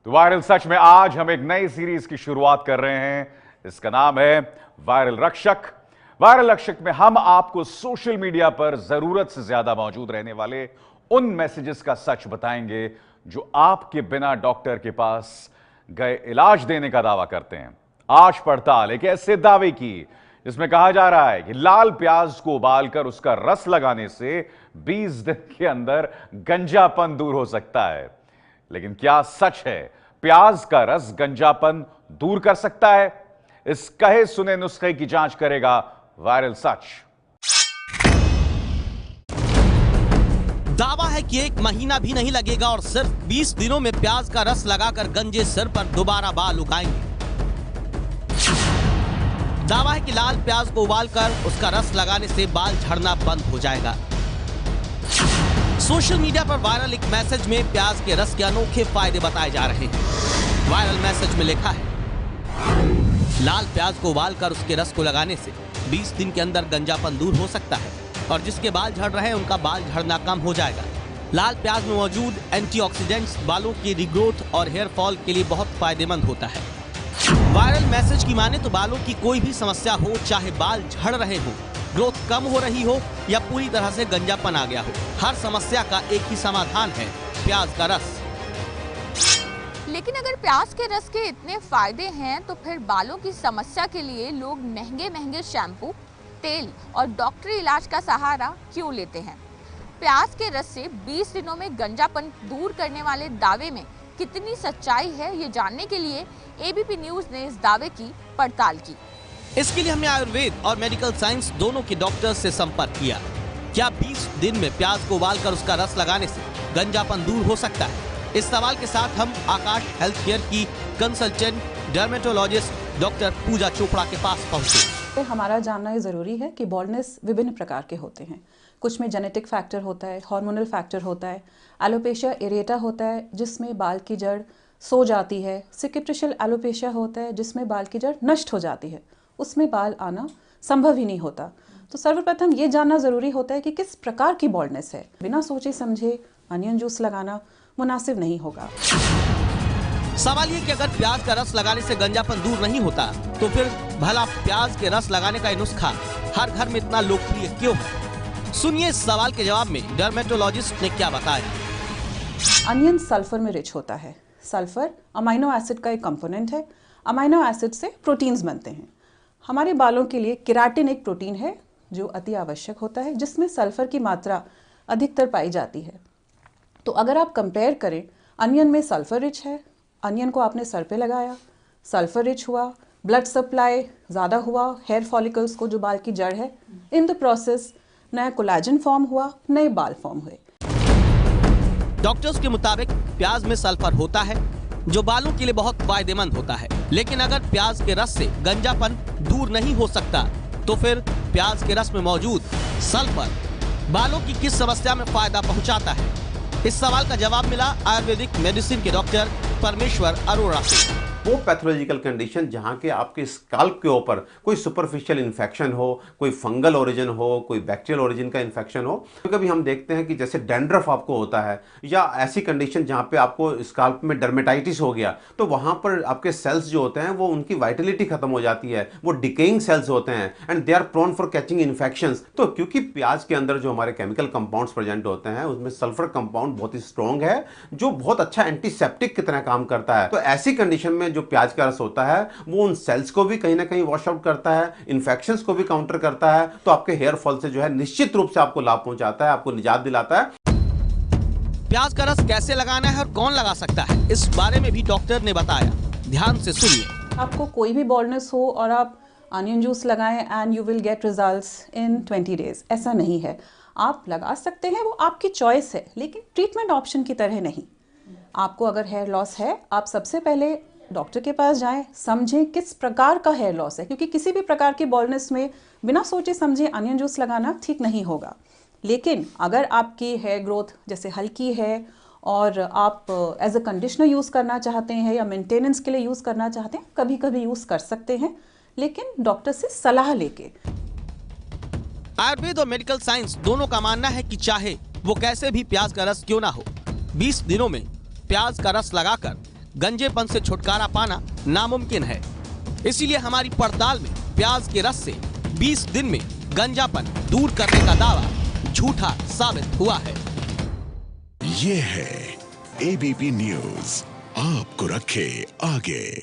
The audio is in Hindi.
तो वायरल सच में आज हम एक नई सीरीज की शुरुआत कर रहे हैं। इसका नाम है वायरल रक्षक। वायरल रक्षक में हम आपको सोशल मीडिया पर जरूरत से ज्यादा मौजूद रहने वाले उन मैसेजेस का सच बताएंगे जो आपके बिना डॉक्टर के पास गए इलाज देने का दावा करते हैं। आज पड़ताल एक ऐसे दावे की जिसमें कहा जा रहा है कि लाल प्याज को उबालकर उसका रस लगाने से 20 दिन के अंदर गंजापन दूर हो सकता है। लेकिन क्या सच है प्याज का रस गंजापन दूर कर सकता है? इस कहे सुने नुस्खे की जांच करेगा वायरल सच। दावा है कि 1 महीना भी नहीं लगेगा और सिर्फ 20 दिनों में प्याज का रस लगाकर गंजे सिर पर दोबारा बाल उगाएंगे। दावा है कि लाल प्याज को उबालकर उसका रस लगाने से बाल झड़ना बंद हो जाएगा। सोशल मीडिया पर वायरल एक मैसेज में प्याज के रस के अनोखे फायदे बताए जा रहे हैं। वायरल मैसेज में लिखा है, लाल प्याज को उबालकर उसके रस को लगाने से 20 दिन के अंदर गंजापन दूर हो सकता है और जिसके बाल झड़ रहे हैं उनका बाल झड़ना कम हो जाएगा। लाल प्याज में मौजूद एंटीऑक्सीडेंट्स बालों की रिग्रोथ और हेयर फॉल के लिए बहुत फायदेमंद होता है। वायरल मैसेज की माने तो बालों की कोई भी समस्या हो, चाहे बाल झड़ रहे हो, ग्रोथ कम हो रही हो या पूरी तरह से गंजापन आ गया हो, हर समस्या का एक ही समाधान है, प्याज का रस। लेकिन अगर प्याज के रस के इतने फायदे हैं तो फिर बालों की समस्या के लिए लोग महंगे महंगे शैम्पू, तेल और डॉक्टरी इलाज का सहारा क्यों लेते हैं? प्याज के रस से 20 दिनों में गंजापन दूर करने वाले दावे में कितनी सच्चाई है, ये जानने के लिए एबीपी न्यूज ने इस दावे की पड़ताल की। इसके लिए हमने आयुर्वेद और मेडिकल साइंस दोनों के डॉक्टर्स से संपर्क किया। क्या 20 दिन में प्याज को उबालकर उसका रस लगाने से गंजापन दूर हो सकता है? इस सवाल के साथ हम आकाश हेल्थ केयर की कंसल्टेंट डर्मेटोलॉजिस्ट डॉक्टर पूजा चोपड़ा के पास पहुंचे। हमारा जानना ये ज़रूरी है कि बॉल्डनेस विभिन्न प्रकार के होते हैं। कुछ में जेनेटिक फैक्टर होता है, हार्मोनल फैक्टर होता है, एलोपेशिया एरेटा होता है जिसमें बाल की जड़ सो जाती है, सिकेट्रिशियल एलोपेशिया होता है जिसमें बाल की जड़ नष्ट हो जाती है, उसमें बाल आना संभव ही नहीं होता। तो सर्वप्रथम ये जानना ज़रूरी होता है कि किस प्रकार की बॉल्डनेस है। बिना सोचे समझे अनियन जूस लगाना मुनासिब नहीं होगा। सवाल ये कि अगर प्याज का रस लगाने से गंजापन दूर नहीं होता तो फिर भला प्याज के रस लगाने का नुस्खा हर घर में इतना लोकप्रिय क्यों है? सुनिए इस सवाल के जवाब में डर्मेटोलॉजिस्ट ने क्या बताया। अनियन सल्फर में रिच होता है। सल्फर अमाइनो एसिड का एक कंपोनेंट है। अमाइनो एसिड से प्रोटीन्स बनते हैं। हमारे बालों के लिए केराटिन एक प्रोटीन है जो अति आवश्यक होता है, जिसमें सल्फर की मात्रा अधिकतर पाई जाती है। तो अगर आप कंपेयर करें, अनियन में सल्फर रिच है, अनियन को आपने सर पे लगाया, सल्फर रिच हुआ, ब्लड सप्लाई ज़्यादा हुआ, हेयर फॉलिकल्स को जो बाल की जड़ है, इन द प्रोसेस नया कोलेजन फॉर्म हुआ, नए बाल फॉर्म हुए। डॉक्टर्स के मुताबिक प्याज में सल्फर होता है जो बालों के लिए बहुत फायदेमंद होता है। लेकिन अगर प्याज के रस से गंजापन दूर नहीं हो सकता तो फिर प्याज के रस में मौजूद सल्फर बालों की किस समस्या में फायदा पहुंचाता है? इस सवाल का जवाब मिला आयुर्वेदिक मेडिसिन के डॉक्टर परमेश्वर अरोड़ा से। वो पैथोलॉजिकल कंडीशन जहाँ के आपके स्काल्प के ऊपर कोई सुपरफिशियल इन्फेक्शन हो, कोई फंगल ओरिजिन हो, कोई बैक्टीरियल ओरिजिन का इन्फेक्शन हो, कभी हम देखते हैं कि जैसे डैंड्रफ आपको होता है या ऐसी कंडीशन जहाँ पे आपको स्काल्प में डर्मेटाइटिस हो गया, तो वहाँ पर आपके सेल्स जो होते हैं वो उनकी वाइटलिटी खत्म हो जाती है, वो डिकेइंग सेल्स होते हैं and they are prone for catching infections. तो क्योंकि प्याज के अंदर जो हमारे केमिकल कंपाउंड्स प्रेजेंट होते हैं उसमें सल्फर कंपाउंड बहुत ही स्ट्रॉन्ग है जो बहुत अच्छा एंटीसेप्टिक की तरह काम करता है। तो ऐसी कंडीशन में जो प्याज का रस होता है वो उन सेल्स को भी कहीं ना कहीं वॉश आउट करता है, इन्फेक्शंस को भी काउंटर करता है, तो आपके हेयर फॉल से जो है निश्चित रूप से आपको लाभ पहुंचाता है, आपको निजात दिलाता है। प्याज का रस कैसे लगाना है और कौन लगा सकता है, इस बारे में भी डॉक्टर ने बताया। ध्यान से सुनिए। आपको कोई भी बॉल्डनेस हो और आप अनियन जूस लगाएं and you will get results in 20 days, ऐसा नहीं है। आप लगा सकते हैं, वो आपकी चॉइस है, लेकिन ट्रीटमेंट ऑप्शन की तरह नहीं। आपको अगर हेयर लॉस है, आप सबसे पहले डॉक्टर के पास जाएं, समझें किस प्रकार का हेयर लॉस है, क्योंकि किसी भी प्रकार की बॉल्डनेस में बिना सोचे समझे अनियन जूस लगाना ठीक नहीं होगा। लेकिन अगर आपकी हेयर ग्रोथ जैसे हल्की है और आप एज अ कंडीशनर यूज़ करना चाहते हैं या मेंटेनेंस के लिए यूज़ करना चाहते हैं, कभी कभी यूज़ कर सकते हैं, लेकिन डॉक्टर से सलाह लेके। आयुर्वेद और मेडिकल साइंस दोनों का मानना है कि चाहे वो कैसे भी प्याज का रस क्यों ना हो, 20 दिनों में प्याज का रस लगाकर गंजेपन से छुटकारा पाना नामुमकिन है। इसीलिए हमारी पड़ताल में प्याज के रस से 20 दिन में गंजापन दूर करने का दावा झूठा साबित हुआ है। ये है एबीपी न्यूज़, आपको रखे आगे।